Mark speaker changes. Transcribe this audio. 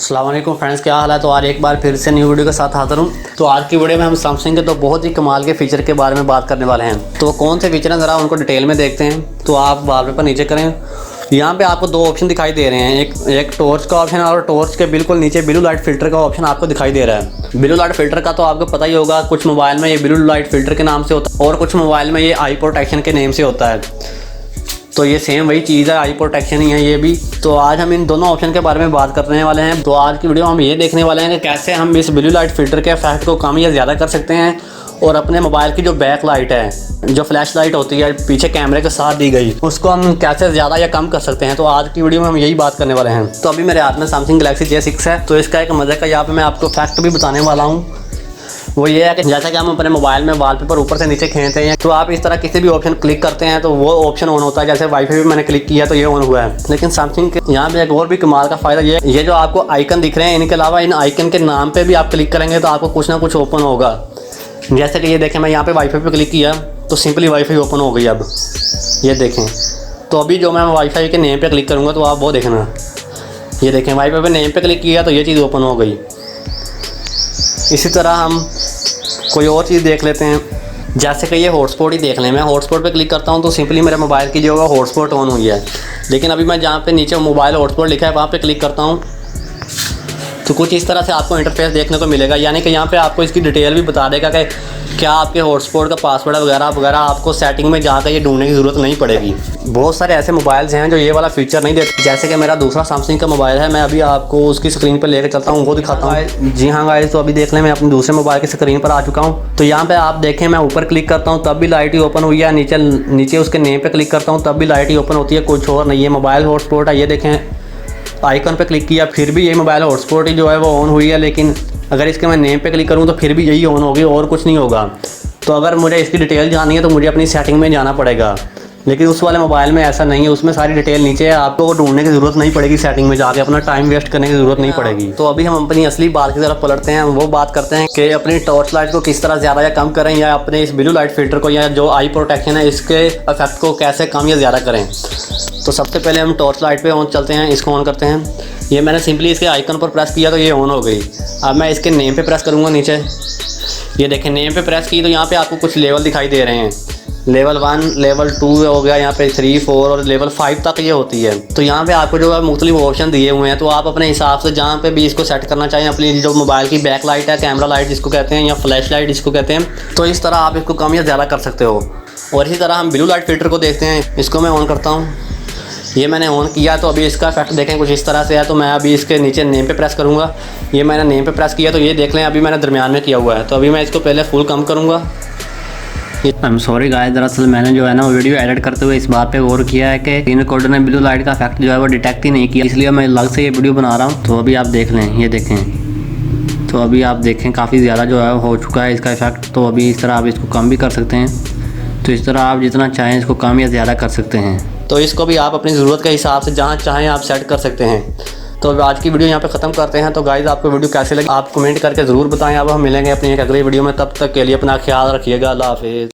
Speaker 1: अस्सलाम वालेकुम फ्रेंड्स, क्या हाल है। तो आज एक बार फिर से न्यू वीडियो के साथ हाजिर हूँ। तो आज की वीडियो में हम सैमसंग के तो बहुत ही कमाल के फीचर के बारे में बात करने वाले हैं। तो कौन से फीचर हैं ज़रा उनको डिटेल में देखते हैं। तो आप वॉलपेपर नीचे करें, यहाँ पे आपको दो ऑप्शन दिखाई दे रहे हैं, एक टॉर्च का ऑप्शन और टॉर्च के बिल्कुल नीचे ब्लू लाइट फिल्टर का ऑप्शन आपको दिखाई दे रहा है। ब्लू लाइट फिल्टर का तो आपको पता ही होगा, कुछ मोबाइल में ये ब्लू लाइट फिल्टर के नाम से होता है और कुछ मोबाइल में ये आई प्रोटेक्शन के नेम से होता है। तो ये सेम वही चीज़ है, आई प्रोटेक्शन ही है ये भी। तो आज हम इन दोनों ऑप्शन के बारे में बात करने वाले हैं। तो आज की वीडियो हम ये देखने वाले हैं कि कैसे हम इस ब्लू लाइट फिल्टर के इफेक्ट को कम या ज़्यादा कर सकते हैं और अपने मोबाइल की जो बैक लाइट है, जो फ्लैश लाइट होती है पीछे कैमरे के साथ दी गई, उसको हम कैसे ज़्यादा या कम कर सकते हैं। तो आज की वीडियो में हम यही बात करने वाले हैं। तो अभी मेरे हाथ में सैमसंग गैलेक्सी J6 है। तो इसका एक मज़े का यहाँ पे मैं आपको फैक्ट भी बताने वाला हूँ। वो ये है कि जैसा कि हम अपने मोबाइल में वॉलपेपर ऊपर से नीचे खींचते हैं, तो आप इस तरह किसी भी ऑप्शन क्लिक करते हैं तो वो ऑप्शन ऑन होता है। जैसे वाईफाई भी मैंने क्लिक किया तो ये ऑन हुआ है। लेकिन सैमसंग के यहाँ पे एक और भी कमाल का फ़ायदा ये जो आपको आइकन दिख रहे हैं, इनके अलावा इन आइकन के नाम पे भी आप क्लिक करेंगे तो आपको कुछ ना कुछ ओपन होगा। जैसे कि ये देखें, मैं यहाँ पे वाईफाई पे क्लिक किया तो सिंपली वाईफाई ओपन हो गई। अब ये देखें, तो अभी जो मैं वाईफाई के नेम पे क्लिक करूँगा तो आप वो देखना, ये देखें वाईफाई पे नेम पे क्लिक किया तो ये चीज़ ओपन हो गई। इसी तरह हम कोई और चीज़ देख लेते हैं। जैसे कि ये हॉटस्पॉट ही देख लें, मैं हॉटस्पॉट पे क्लिक करता हूँ तो सिंपली मेरे मोबाइल की जो है हॉटस्पॉट ऑन हुई है। लेकिन अभी मैं जहाँ पे नीचे मोबाइल हॉटस्पॉट लिखा है वहाँ पे क्लिक करता हूँ तो कुछ इस तरह से आपको इंटरफेस देखने को मिलेगा। यानी कि यहाँ पे आपको इसकी डिटेल भी बता देगा कि क्या आपके हॉटस्पॉट का पासवर्ड वगैरह वगैरह आपको सेटिंग में जाकर ये ढूंढने की ज़रूरत नहीं पड़ेगी। बहुत सारे ऐसे मोबाइल्स हैं जो ये वाला फीचर नहीं देते। जैसे कि मेरा दूसरा सैमसंग का मोबाइल है, मैं अभी आपको उसकी स्क्रीन पर लेकर चलता हूँ, वो दिखाता हूँ। जी हाँ गाइस, तो अभी देख लें मैं अपने दूसरे मोबाइल की स्क्रीन पर आ चुका हूँ। तो यहाँ पे आप देखें, मैं ऊपर क्लिक करता हूँ तब भी लाइट ही ओपन हुई है, नीचे उसके नेम पे क्लिक करता हूँ तब भी लाइट ही ओपन होती है, कुछ और नहीं। ये मोबाइल हॉटस्पॉट है, ये देखें आइकन पे क्लिक किया फिर भी ये मोबाइल हॉटस्पॉट ही जो है वो ऑन हुई है। लेकिन अगर इसके मैं नेम पे क्लिक करूँ तो फिर भी यही ऑन होगी और कुछ नहीं होगा। तो अगर मुझे इसकी डिटेल जाननी है तो मुझे अपनी सेटिंग में जाना पड़ेगा। लेकिन उस वाले मोबाइल में ऐसा नहीं है, उसमें सारी डिटेल नीचे है, आपको ढूंढने की ज़रूरत नहीं पड़ेगी, सेटिंग में जाके अपना टाइम वेस्ट करने की ज़रूरत नहीं पड़ेगी। तो अभी हम अपनी असली बात की तरफ पलटते हैं। वो बात करते हैं कि अपनी टॉर्च लाइट को किस तरह ज़्यादा या कम करें, या अपने इस ब्लू लाइट फिल्टर को या जो आई प्रोटेक्शन है इसके इफेक्ट को कैसे कम या ज़्यादा करें। तो सबसे पहले हम टॉर्च लाइट पे ऑन चलते हैं, इसको ऑन करते हैं। ये मैंने सिंपली इसके आइकन पर प्रेस किया तो ये ऑन हो गई। अब मैं इसके नेम पे प्रेस करूँगा नीचे, ये देखें नेम पे प्रेस की तो यहाँ पे आपको कुछ लेवल दिखाई दे रहे हैं। लेवल 1, लेवल 2 हो गया, यहाँ पे 3, 4 और लेवल 5 तक ये होती है। तो यहाँ पे आपको जो है मुख्तलिफ ऑप्शन दिए हुए हैं, तो आप अपने हिसाब से जहाँ पे भी इसको सेट करना चाहें, अपनी जो मोबाइल की बैक लाइट है, कैमरा लाइट जिसको कहते हैं या फ्लैश लाइट जिसको कहते हैं, तो इस तरह आप इसको कम या ज़्यादा कर सकते हो। और इसी तरह हम ब्लू लाइट फिल्टर को देखते हैं, इसको मैं ऑन करता हूँ। ये मैंने ऑन किया तो अभी इसका इफेक्ट देखें कुछ इस तरह से है। तो मैं अभी इसके नीचे नेम पे प्रेस करूँगा, ये मैंने नेम पे प्रेस किया तो ये देख लें अभी मैंने दरमियान में किया हुआ है। तो अभी मैं इसको पहले फुल कम करूँगा। आई एम सॉरी गाइस, दरअसल मैंने जो है ना वो वीडियो एडिट करते हुए इस बात पे गौर किया है कि स्क्रीन रिकॉर्डर ने ब्लू लाइट का इफेक्ट जो है वो डिटेक्ट ही नहीं किया, इसलिए मैं अलग से ये वीडियो बना रहा हूँ। तो अभी आप देख लें, ये देखें, तो अभी आप देखें काफ़ी ज़्यादा जो है हो चुका है इसका इफेक्ट। तो अभी इस तरह आप इसको कम भी कर सकते हैं। तो इस तरह आप जितना चाहें इसको कम या ज़्यादा कर सकते हैं। तो इसको भी आप अपनी ज़रूरत के हिसाब से जहाँ चाहें आप सेट कर सकते हैं। तो आज की वीडियो यहाँ पे ख़त्म करते हैं। तो गाइज़ आपको वीडियो कैसे लगी आप कमेंट करके ज़रूर बताएं। अब हम मिलेंगे अपनी एक अगली वीडियो में, तब तक के लिए अपना ख्याल रखिएगा। अल्लाह हाफिज़।